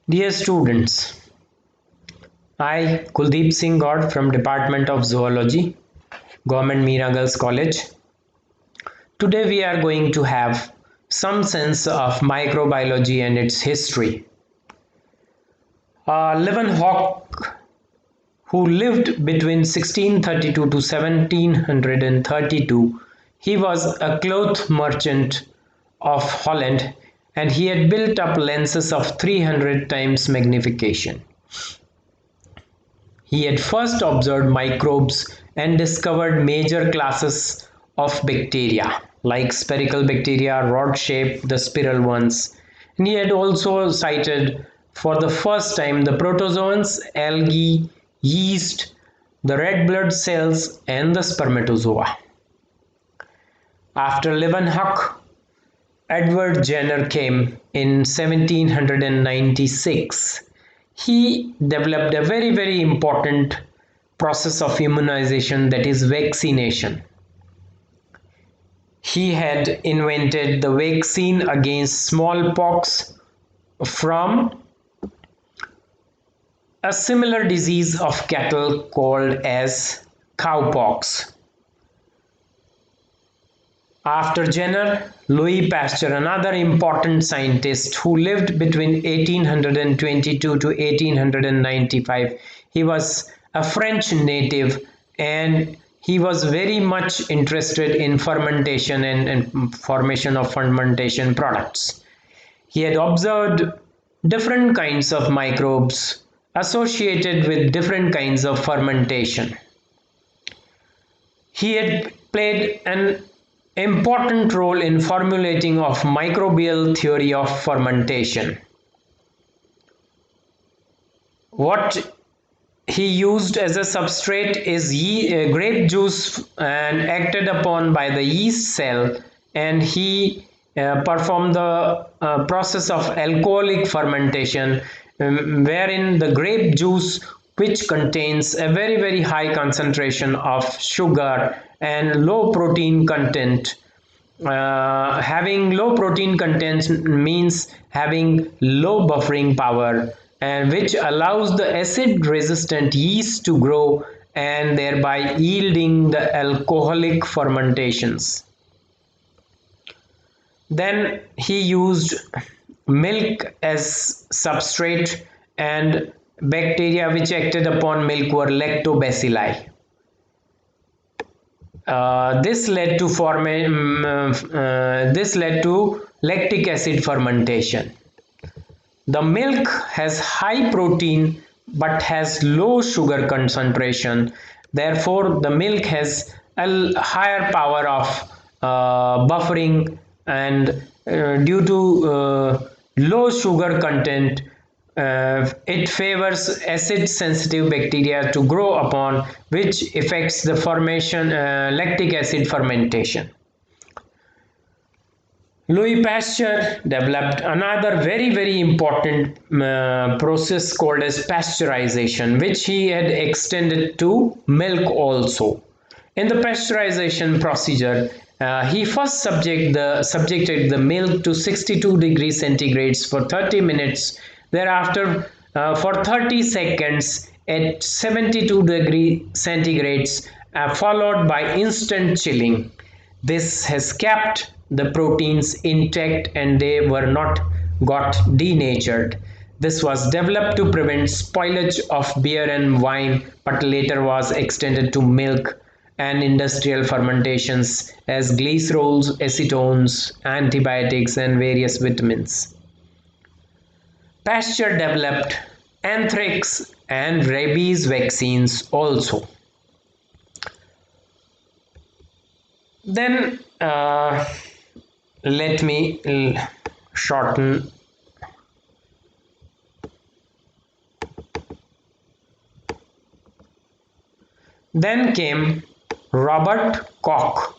Dear students, I, Kuldeep Singh God from Department of Zoology, Government Meera Girls College. Today we are going to have some sense of microbiology and its history. Leeuwenhoek, who lived between 1632 to 1732, he was a cloth merchant of Holland and he had built up lenses of 300 times magnification. He had first observed microbes and discovered major classes of bacteria like spherical bacteria, rod-shaped, the spiral ones. And he had also cited for the first time the protozoans, algae, yeast, the red blood cells and the spermatozoa. After Leeuwenhoek, Edward Jenner came in 1796. He developed a very important process of immunization, that is vaccination. He had invented the vaccine against smallpox from a similar disease of cattle called as cowpox. After Jenner, Louis Pasteur, another important scientist who lived between 1822 to 1895. He was a French native and he was very much interested in fermentation and formation of fermentation products. He had observed different kinds of microbes associated with different kinds of fermentation. He had played an important role in formulating of microbial theory of fermentation. What he used as a substrate is grape juice and acted upon by the yeast cell, and he performed the process of alcoholic fermentation, wherein the grape juice, which contains a very high concentration of sugar and low protein content. Having low protein content means having low buffering power, and which allows the acid resistant yeast to grow and thereby yielding the alcoholic fermentations. Then he used milk as substrate, and bacteria which acted upon milk were lactobacilli. This led to lactic acid fermentation. The milk has high protein but has low sugar concentration. Therefore, the milk has a higher power of buffering, and due to low sugar content, it favors acid sensitive bacteria to grow upon, which affects the formation lactic acid fermentation. Louis Pasteur developed another very important process called as pasteurization, which he had extended to milk also. In the pasteurization procedure, he first subjected the milk to 62 degrees centigrades for 30 minutes. Thereafter, for 30 seconds at 72 degrees centigrades, followed by instant chilling. This has kept the proteins intact and they were not got denatured. This was developed to prevent spoilage of beer and wine, but later was extended to milk and industrial fermentations as glycerols, acetones, antibiotics, and various vitamins. Pasteur developed anthrax and rabies vaccines also. Then let me shorten. Then came Robert Koch.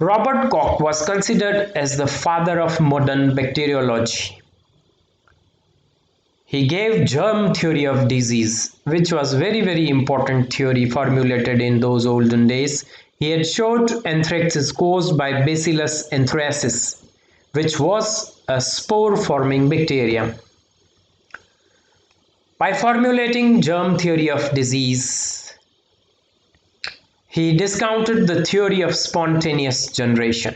Robert Koch was considered as the father of modern bacteriology. He gave germ theory of disease, which was very important theory formulated in those olden days. He had showed anthrax is caused by Bacillus anthracis, which was a spore-forming bacterium. By formulating germ theory of disease, he discounted the theory of spontaneous generation.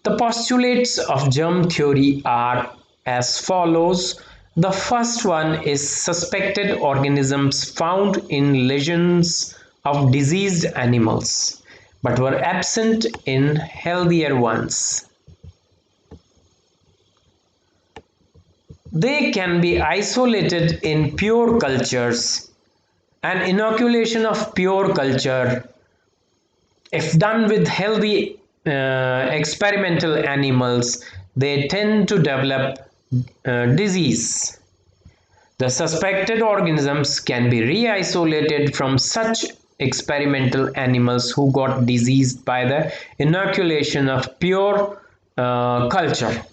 The postulates of germ theory are as follows. The first one is suspected organisms found in lesions of diseased animals but were absent in healthier ones. They can be isolated in pure cultures. An inoculation of pure culture, if done with healthy experimental animals, they tend to develop disease. The suspected organisms can be re-isolated from such experimental animals who got diseased by the inoculation of pure culture.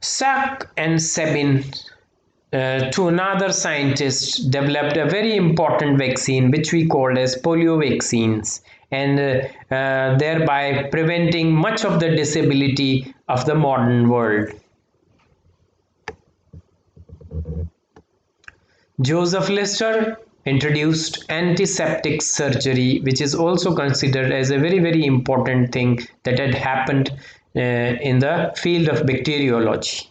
Sack and Sabin, to another scientist, developed a very important vaccine which we called as polio vaccines, and thereby preventing much of the disability of the modern world. Joseph Lister introduced antiseptic surgery, which is also considered as a very important thing that had happened in the field of bacteriology.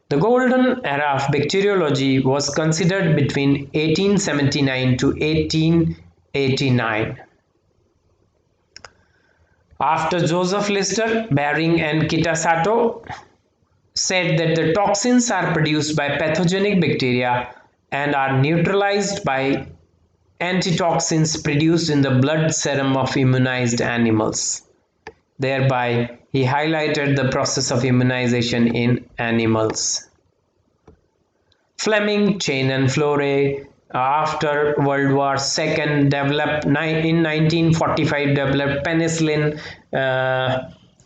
The golden era of bacteriology was considered between 1879 to 1889. After Joseph Lister, Baring and Kitasato said that the toxins are produced by pathogenic bacteria and are neutralized by antitoxins produced in the blood serum of immunized animals. Thereby, he highlighted the process of immunization in animals. Fleming, Chain and Flore, after World War II, developed in 1945 developed penicillin,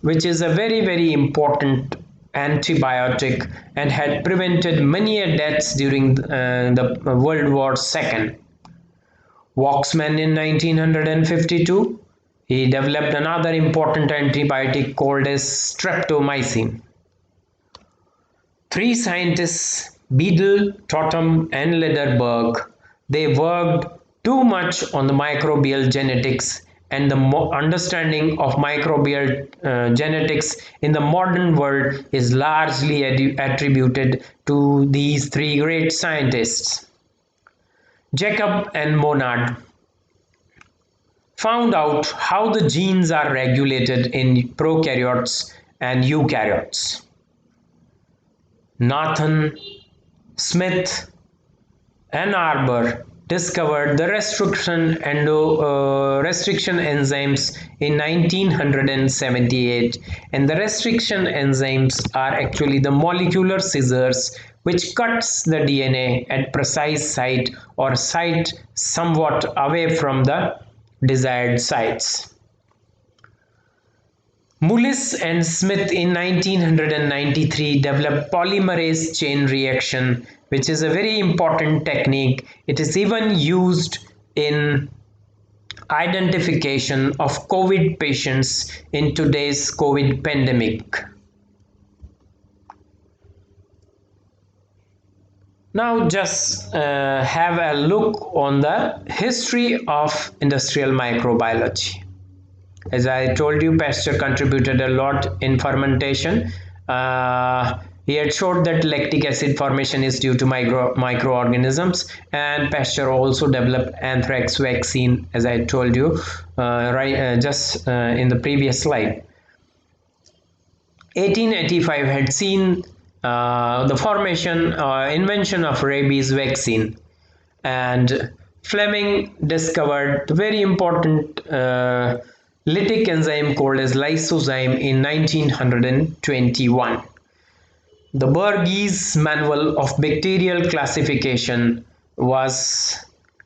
which is a very important antibiotic and had prevented many deaths during the World War II. Waxman in 1952, he developed another important antibiotic called as streptomycin. Three scientists, Beadle, Totem and Lederberg, they worked too much on the microbial genetics, and the understanding of microbial genetics in the modern world is largely attributed to these three great scientists. Jacob and Monod found out how the genes are regulated in prokaryotes and eukaryotes. Nathan, Smith and Arbor discovered the restriction enzymes in 1978, and the restriction enzymes are actually the molecular scissors which cuts the DNA at precise site or site somewhat away from the desired sites. Mullis and Smith in 1993 developed polymerase chain reaction, which is a very important technique. It is even used in identification of COVID patients in today's COVID pandemic. Now just have a look on the history of industrial microbiology. As I told you, Pasteur contributed a lot in fermentation. He had showed that lactic acid formation is due to microorganisms, and Pasteur also developed anthrax vaccine, as I told you just in the previous slide. 1885 had seen the invention of rabies vaccine, and Fleming discovered the very important lytic enzyme called as lysozyme in 1921. The Burgess Manual of Bacterial Classification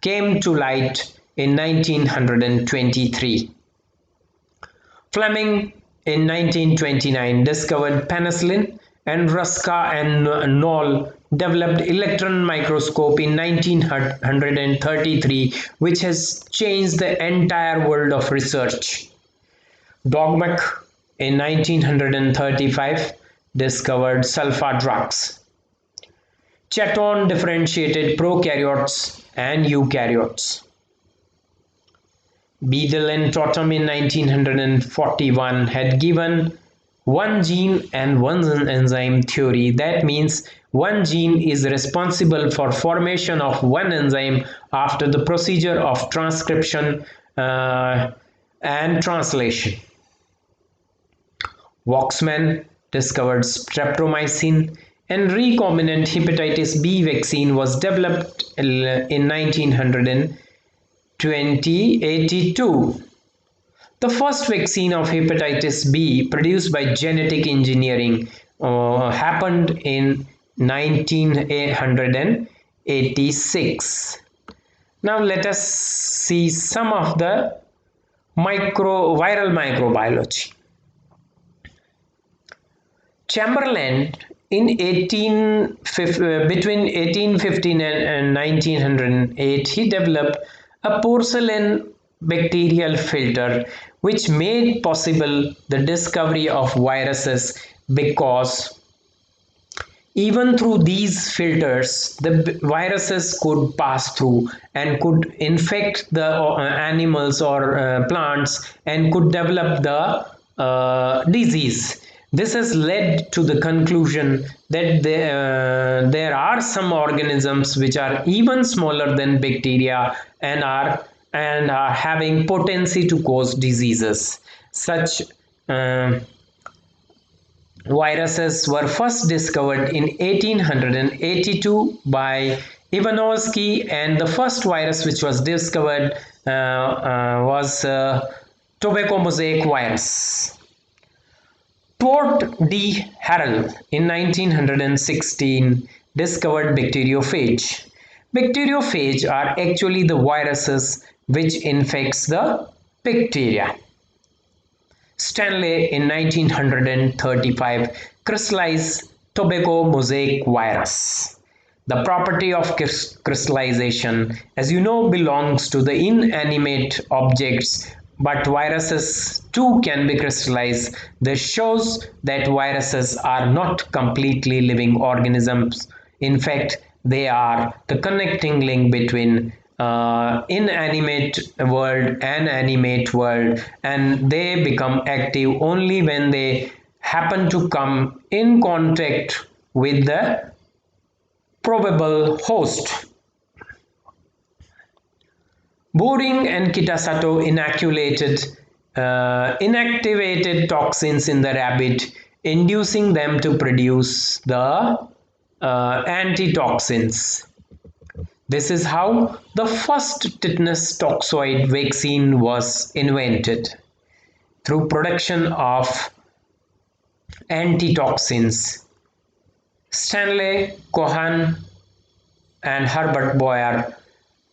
came to light in 1923. Fleming in 1929 discovered penicillin, and Ruska and Knoll developed electron microscope in 1933, which has changed the entire world of research. Dogmack in 1935 discovered sulfa drugs. Chaton differentiated prokaryotes and eukaryotes. Beadle and Totem in 1941 had given one gene and one enzyme theory. That means one gene is responsible for formation of one enzyme after the procedure of transcription and translation. Waxman discovered streptomycin, and recombinant hepatitis B vaccine was developed in 1982. The first vaccine of hepatitis B produced by genetic engineering happened in 1986. Now let us see some of the viral microbiology. Chamberlain between 1815 and 1908, he developed a porcelain bacterial filter which made possible the discovery of viruses, because even through these filters the viruses could pass through and could infect the animals or plants and could develop the disease. This has led to the conclusion that there are some organisms which are even smaller than bacteria and are having potency to cause diseases. Such viruses were first discovered in 1882 by Ivanovsky, and the first virus which was discovered was tobacco mosaic virus. Tourt D. Harrell in 1916 discovered bacteriophage. Bacteriophage are actually the viruses which infects the bacteria. Stanley in 1935 crystallized tobacco mosaic virus. The property of crystallization, as you know, belongs to the inanimate objects, but viruses too can be crystallized. This shows that viruses are not completely living organisms. In fact, they are the connecting link between inanimate world and animate world, and they become active only when they happen to come in contact with the probable host. Boring and Kitasato inactivated toxins in the rabbit, inducing them to produce the antitoxins. This is how the first tetanus toxoid vaccine was invented, through production of antitoxins. Stanley Cohen and Herbert Boyer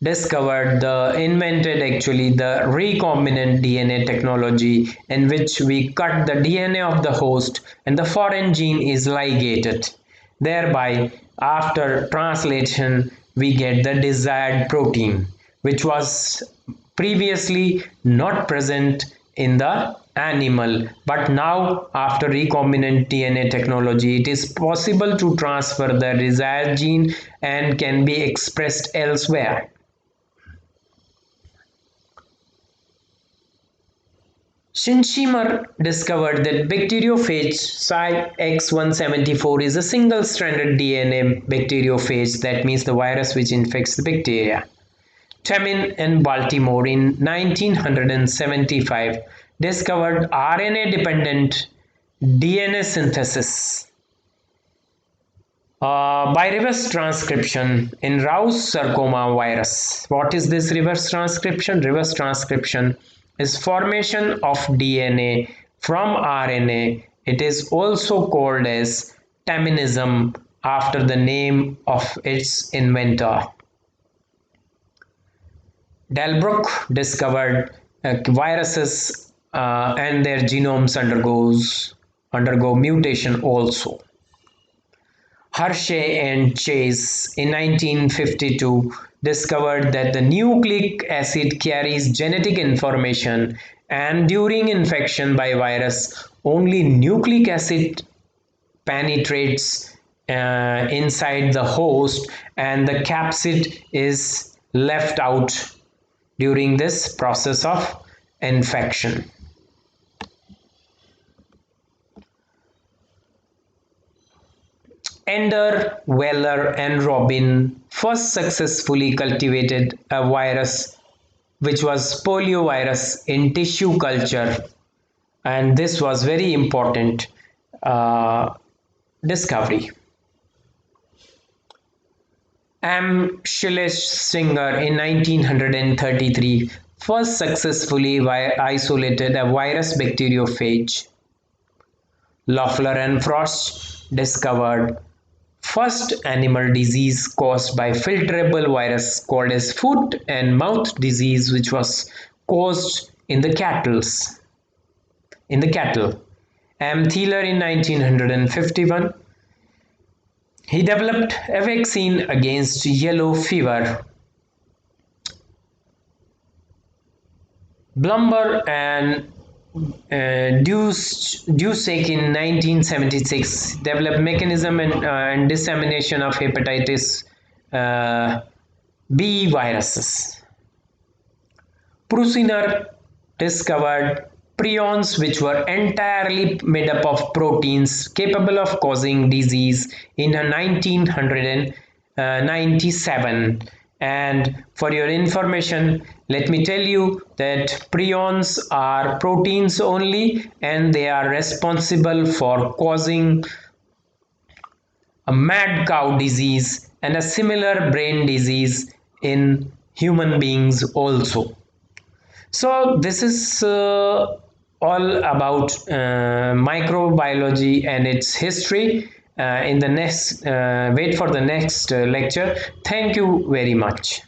invented actually the recombinant DNA technology, in which we cut the DNA of the host and the foreign gene is ligated. Thereby, after translation, we get the desired protein, which was previously not present in the animal, but now after recombinant DNA technology it is possible to transfer the desired gene and can be expressed elsewhere. Schindler discovered that bacteriophage X174 is a single-stranded DNA bacteriophage, that means the virus which infects the bacteria. Temin and Baltimore in 1975 discovered RNA-dependent DNA synthesis by reverse transcription in Rous sarcoma virus. What is this reverse transcription? Reverse transcription is formation of DNA from RNA. It is also called as taminism, after the name of its inventor. Delbruck discovered viruses and their genomes undergo mutation also. Hershey and Chase in 1952 discovered that the nucleic acid carries genetic information And during infection by virus, only nucleic acid penetrates inside the host, and the capsid is left out during this process of infection. Ender, Weller, and Robin first successfully cultivated a virus which was poliovirus in tissue culture, and this was very important discovery. M. Schlesinger in 1933 first successfully isolated a virus bacteriophage. Loeffler and Frost discovered first animal disease caused by filterable virus called as foot and mouth disease, which was caused in the cattle. M. Thiele in 1951, he developed a vaccine against yellow fever. Blumber and Dusek in 1976 developed mechanism and dissemination of hepatitis B viruses. Prusiner discovered prions which were entirely made up of proteins capable of causing disease in 1997. And for your information, let me tell you that prions are proteins only, and they are responsible for causing a mad cow disease and a similar brain disease in human beings also. So this is all about microbiology and its history. In the next, wait for the next lecture. Thank you very much.